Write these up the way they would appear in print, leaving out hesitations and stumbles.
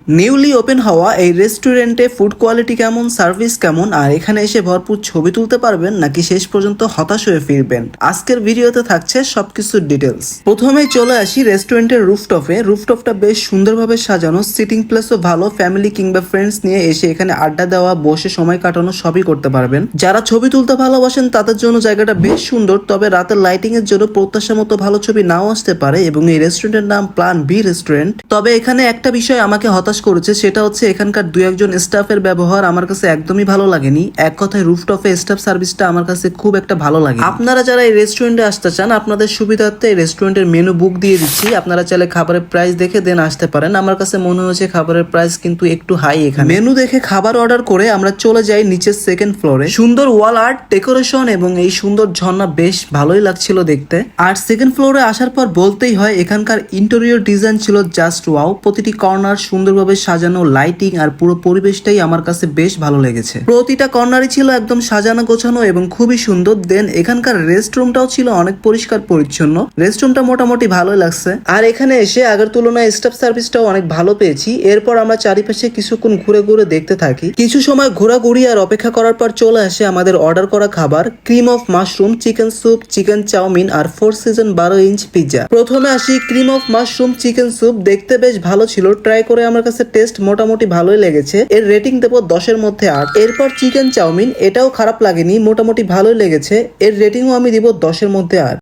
Newly open হওয়া এই রেস্টুরেন্টে ফুড কোয়ালিটি কেমন, সার্ভিস কেমন, আর এখানে এসে ভরপুর ছবি তুলতে পারবেন নাকি শেষ পর্যন্ত হতাশ হয়ে ফিরবেন, আজকের ভিডিওতে থাকছে সবকিছুর ডিটেলস। প্রথমেই চলে আসি রেস্টুরেন্টের রুফটপে। রুফটপটা বেশ সুন্দরভাবে সাজানো, সিটিং প্লেসও ভালো। ফ্যামিলি কিংবা ফ্রেন্ডস নিয়ে এসে এখানে আড্ডা দেওয়া, বসে সময় কাটানো সবই করতে পারবেন। যারা ছবি তুলতে ভালোবাসেন তাদের জন্য জায়গাটা বেশ সুন্দর, তবে রাতের লাইটিং এর জন্য প্রত্যাশা মতো ভালো ছবি নাও আসতে পারে। এবং এই রেস্টুরেন্টের নাম প্ল্যান বি রেস্টুরেন্ট। তবে এখানে একটা বিষয় আমাকে হতাশ করেছে, সেটা হচ্ছে এখানকার দুই একজন স্টাফের ব্যবহার আমার কাছে একদমই ভালো লাগেনি। এক কথায় রুফটপে স্টাফ সার্ভিসটা আমার কাছে খুব একটা ভালো লাগে। আপনারা যারা এই রেস্টুরেন্টে আসতে চান, আপনাদের সুবিধার্থে এই রেস্টুরেন্টের মেনু বুক দিয়ে দিচ্ছি, আপনারা চাইলে খাবারের প্রাইস দেখে দেন আসতে পারেন। আমার কাছে মনে হয়েছে খাবারের প্রাইস কিন্তু একটু হাই। এখানে মেনু দেখে খাবার অর্ডার করে আমরা চলে যাই নিচের সেকেন্ড ফ্লোরে। সুন্দর ওয়াল আর্ট, ডেকোরেশন এবং এই সুন্দর ঝর্ণা বেশ ভালোই লাগছিল দেখতে। আর সেকেন্ড ফ্লোরে আসার পর বলতেই হয় এখানকার ইন্টেরিয়র ডিজাইন ছিল জাস্ট ওয়াও। প্রতিটি কর্নার সুন্দরভাবে সাজানো, লাইটিং আর পুরো পরিবেশটাই আমার কাছে বেশ ভালো লেগেছে। প্রতিটা কর্নারই ছিল একদম সাজানো গোছানো এবং খুবই সুন্দর। দেন এখানকার রেস্টরুমটাও ছিল অনেক পরিষ্কার পরিচ্ছন্ন। রেস্টরুমটা মোটামুটি ভালোই লাগছে। আর এখানে এসে আগের তুলনায় স্টাফ সার্ভিসটাও অনেক ভালো পেয়েছি। এরপর আমরা চারিপাশে কিছুক্ষণ ঘুরে ঘুরে দেখতে থাকি। কিছু সময় ঘোরাঘুরি আর অপেক্ষা করার পর চলে আসে আমাদের অর্ডার করা খাবার, cream of mushroom, chicken soup, chicken chowmein আর 4 সিজন 12 ইঞ্চ পিৎজা। প্রথমে আসি cream of mushroom chicken soup. দেখতে বেশ ভালো ছিল, ট্রাই করে আমার কাছে টেস্ট মোটামুটি ভালোই লেগেছে। এর রেটিং দেবো 10-এর মধ্যে 8। এরপর চিকেন চাউমিন, এটাও খারাপ লাগেনি, মোটামুটি ভালোই লেগেছে। এর রেটিংও আমি দিব 10-এর মধ্যে 8।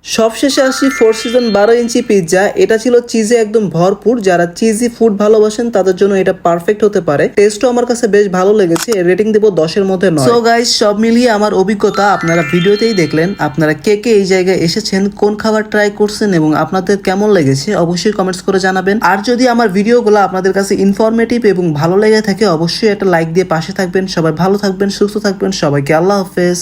সবশেষে আসি 4 সিজন 12 ইঞ্চি পিৎজা। এটা ছিল চিজে একদম ভরপুর। যারা চিজি ফুড ভালোবাসেন তাদের জন্য এটা পারফেক্ট হতে পারে। টেস্টও আমার কাছে বেশ ভালো লেগেছে। এর রেটিং দেব 10-এর মধ্যে 9। সো গাইস, সব মিলিয়ে আমার অভিজ্ঞতা আপনারা ভিডিওতেই দেখলেন। আপনারা কে কে এই জায়গায় এসেছেন, কোন খাবার ট্রাই করছেন এবং আপনাদের কেমন লেগেছে অবশ্যই কমেন্টস করে জানাবেন। আর যদি আমার ভিডিওগুলো আপনাদের কাছে ইনফরমেটিভ এবং ভালো লেগে থাকে অবশ্যই একটা লাইক দিয়ে পাশে থাকবেন। সবাই ভালো থাকবেন, সুস্থ থাকবেন। সবাইকে আল্লাহ হাফেজ।